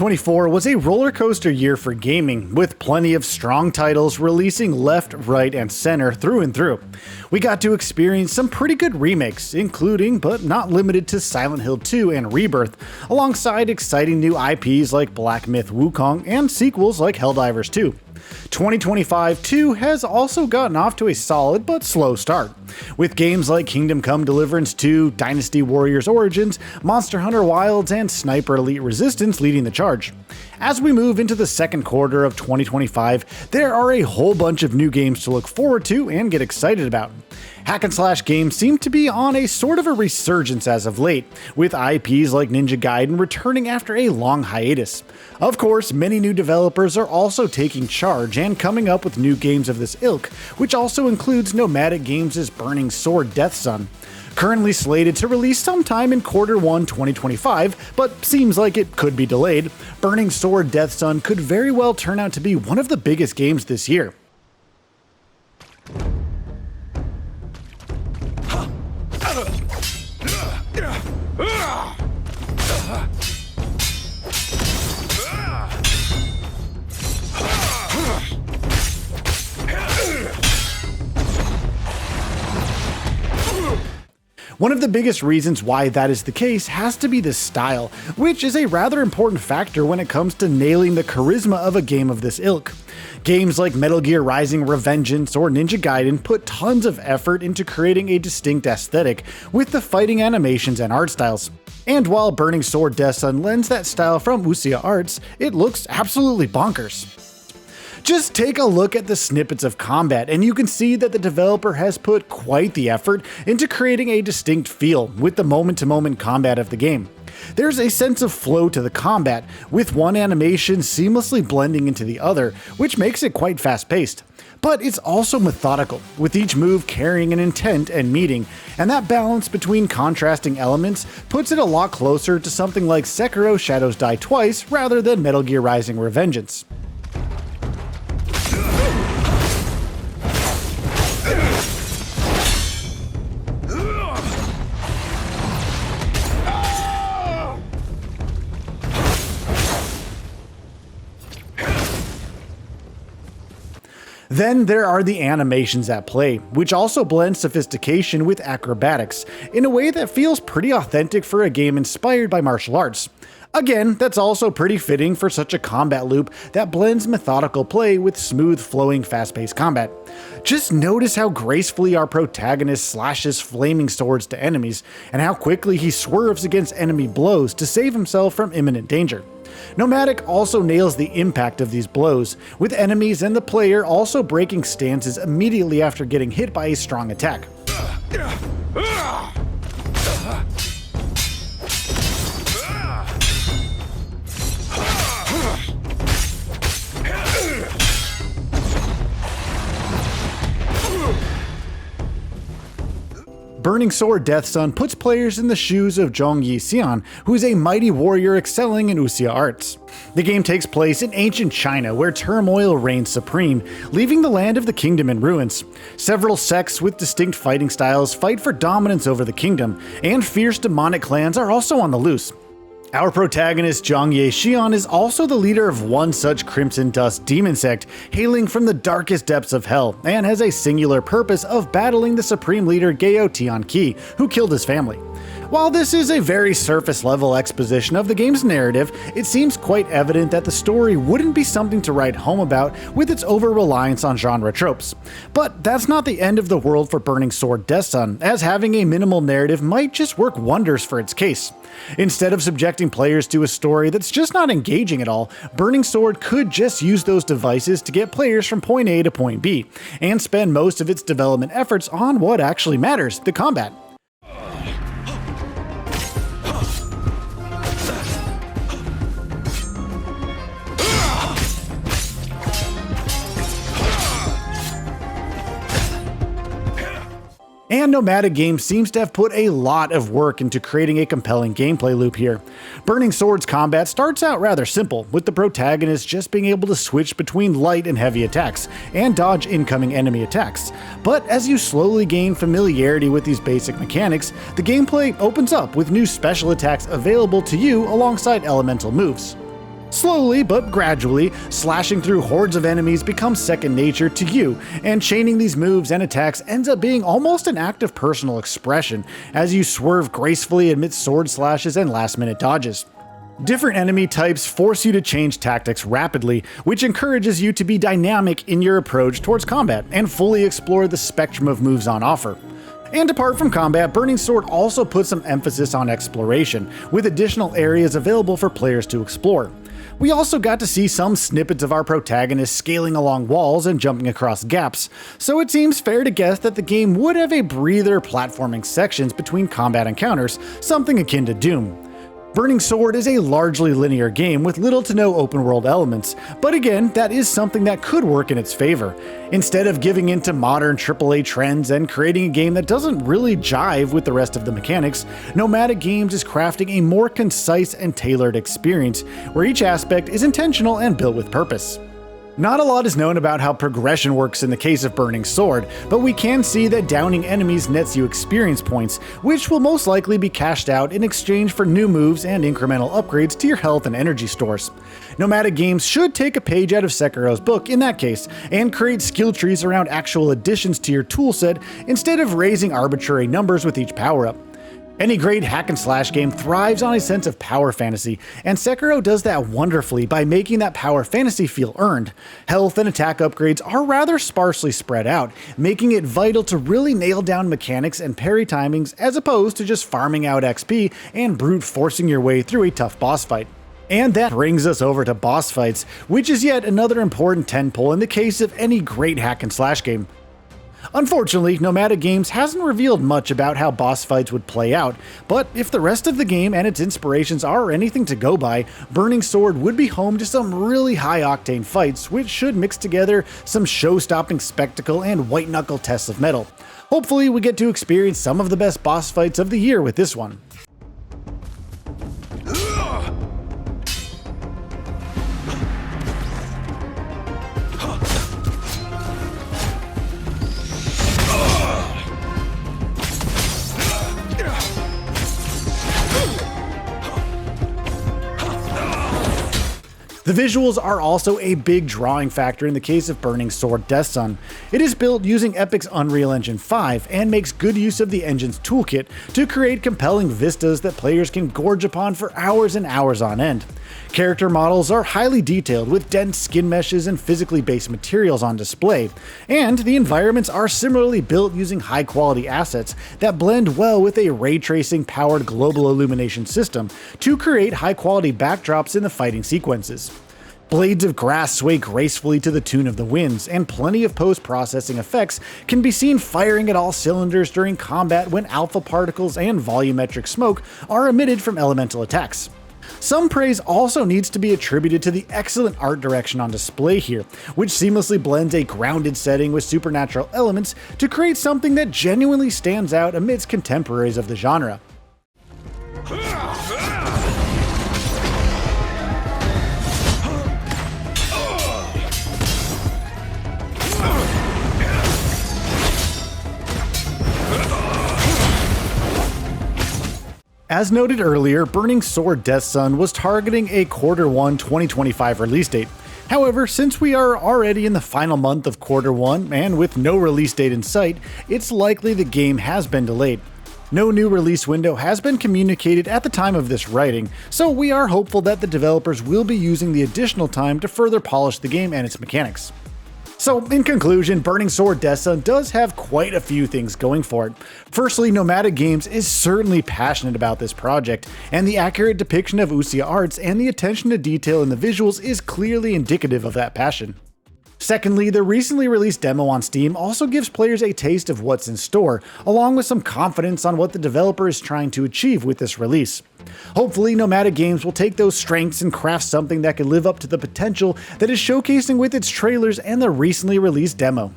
2024 was a roller coaster year for gaming, with plenty of strong titles releasing left, right, and center through and through. We got to experience some pretty good remakes, including but not limited to Silent Hill 2 and Rebirth, alongside exciting new IPs like Black Myth Wukong and sequels like Helldivers 2. 2025 too has also gotten off to a solid but slow start, with games like Kingdom Come Deliverance 2, Dynasty Warriors Origins, Monster Hunter Wilds, and Sniper Elite Resistance leading the charge. As we move into the second quarter of 2025, there are a whole bunch of new games to look forward to and get excited about. Hack and slash games seem to be on a sort of a resurgence as of late, with IPs like Ninja Gaiden returning after a long hiatus. Of course, many new developers are also taking charge and coming up with new games of this ilk, which also includes Nomadic Games' Burning Sword Death Sun. Currently slated to release sometime in Q1 2025, but seems like it could be delayed, Burning Sword Death Sun could very well turn out to be one of the biggest games this year. One of the biggest reasons why that is the case has to be the style, which is a rather important factor when it comes to nailing the charisma of a game of this ilk. Games like Metal Gear Rising: Revengeance or Ninja Gaiden put tons of effort into creating a distinct aesthetic with the fighting animations and art styles. And while Burning Sword Death Sun lends that style from Usia Arts, it looks absolutely bonkers. Just take a look at the snippets of combat and you can see that the developer has put quite the effort into creating a distinct feel with the moment-to-moment combat of the game. There's a sense of flow to the combat, with one animation seamlessly blending into the other, which makes it quite fast-paced. But it's also methodical, with each move carrying an intent and meaning, and that balance between contrasting elements puts it a lot closer to something like Sekiro: Shadows Die Twice rather than Metal Gear Rising: Revengeance. Then there are the animations at play, which also blend sophistication with acrobatics, in a way that feels pretty authentic for a game inspired by martial arts. Again, that's also pretty fitting for such a combat loop that blends methodical play with smooth flowing fast-paced combat. Just notice how gracefully our protagonist slashes flaming swords to enemies, and how quickly he swerves against enemy blows to save himself from imminent danger. Nomadic also nails the impact of these blows, with enemies and the player also breaking stances immediately after getting hit by a strong attack. Burning Sword Death Sun puts players in the shoes of Zhong Yixian, who is a mighty warrior excelling in Usia arts. The game takes place in ancient China, where turmoil reigns supreme, leaving the land of the kingdom in ruins. Several sects with distinct fighting styles fight for dominance over the kingdom, and fierce demonic clans are also on the loose. Our protagonist, Zhong Yixian, is also the leader of one such Crimson Dust demon sect, hailing from the darkest depths of hell, and has a singular purpose of battling the supreme leader Geo Tianqi, who killed his family. While this is a very surface-level exposition of the game's narrative, it seems quite evident that the story wouldn't be something to write home about with its over-reliance on genre tropes. But that's not the end of the world for Burning Sword Death Sun, as having a minimal narrative might just work wonders for its case. Instead of subjecting players to a story that's just not engaging at all, Burning Sword could just use those devices to get players from point A to point B, and spend most of its development efforts on what actually matters, the combat. And Nomadic Games seems to have put a lot of work into creating a compelling gameplay loop here. Burning Sword's combat starts out rather simple, with the protagonist just being able to switch between light and heavy attacks, and dodge incoming enemy attacks. But as you slowly gain familiarity with these basic mechanics, the gameplay opens up with new special attacks available to you alongside elemental moves. Slowly but gradually, slashing through hordes of enemies becomes second nature to you, and chaining these moves and attacks ends up being almost an act of personal expression as you swerve gracefully amidst sword slashes and last-minute dodges. Different enemy types force you to change tactics rapidly, which encourages you to be dynamic in your approach towards combat and fully explore the spectrum of moves on offer. And apart from combat, Burning Sword also puts some emphasis on exploration, with additional areas available for players to explore. We also got to see some snippets of our protagonist scaling along walls and jumping across gaps, so it seems fair to guess that the game would have a breather platforming sections between combat encounters, something akin to Doom. Burning Sword is a largely linear game with little to no open world elements, but again, that is something that could work in its favor. Instead of giving into modern AAA trends and creating a game that doesn't really jive with the rest of the mechanics, Nomadic Games is crafting a more concise and tailored experience, where each aspect is intentional and built with purpose. Not a lot is known about how progression works in the case of Burning Sword, but we can see that downing enemies nets you experience points, which will most likely be cashed out in exchange for new moves and incremental upgrades to your health and energy stores. Nomadic Games should take a page out of Sekiro's book in that case, and create skill trees around actual additions to your toolset instead of raising arbitrary numbers with each power-up. Any great hack-and-slash game thrives on a sense of power fantasy, and Sekiro does that wonderfully by making that power fantasy feel earned. Health and attack upgrades are rather sparsely spread out, making it vital to really nail down mechanics and parry timings as opposed to just farming out XP and brute forcing your way through a tough boss fight. And that brings us over to boss fights, which is yet another important tentpole in the case of any great hack-and-slash game. Unfortunately, Nomadic Games hasn't revealed much about how boss fights would play out, but if the rest of the game and its inspirations are anything to go by, Burning Sword would be home to some really high-octane fights, which should mix together some show-stopping spectacle and white-knuckle tests of metal. Hopefully, we get to experience some of the best boss fights of the year with this one. The visuals are also a big drawing factor in the case of Burning Sword Death Sun. It is built using Epic's Unreal Engine 5 and makes good use of the engine's toolkit to create compelling vistas that players can gorge upon for hours and hours on end. Character models are highly detailed with dense skin meshes and physically based materials on display, and the environments are similarly built using high quality assets that blend well with a ray tracing powered global illumination system to create high quality backdrops in the fighting sequences. Blades of grass sway gracefully to the tune of the winds, and plenty of post-processing effects can be seen firing at all cylinders during combat when alpha particles and volumetric smoke are emitted from elemental attacks. Some praise also needs to be attributed to the excellent art direction on display here, which seamlessly blends a grounded setting with supernatural elements to create something that genuinely stands out amidst contemporaries of the genre. As noted earlier, Burning Sword Death Sun was targeting a Q1 2025 release date. However, since we are already in the final month of Q1 and with no release date in sight, it's likely the game has been delayed. No new release window has been communicated at the time of this writing, so we are hopeful that the developers will be using the additional time to further polish the game and its mechanics. So, in conclusion, Burning Sword Death Sun does have quite a few things going for it. Firstly, Nomadic Games is certainly passionate about this project, and the accurate depiction of Usia arts and the attention to detail in the visuals is clearly indicative of that passion. Secondly, the recently released demo on Steam also gives players a taste of what's in store, along with some confidence on what the developer is trying to achieve with this release. Hopefully, Nomadic Games will take those strengths and craft something that can live up to the potential that is showcasing with its trailers and the recently released demo.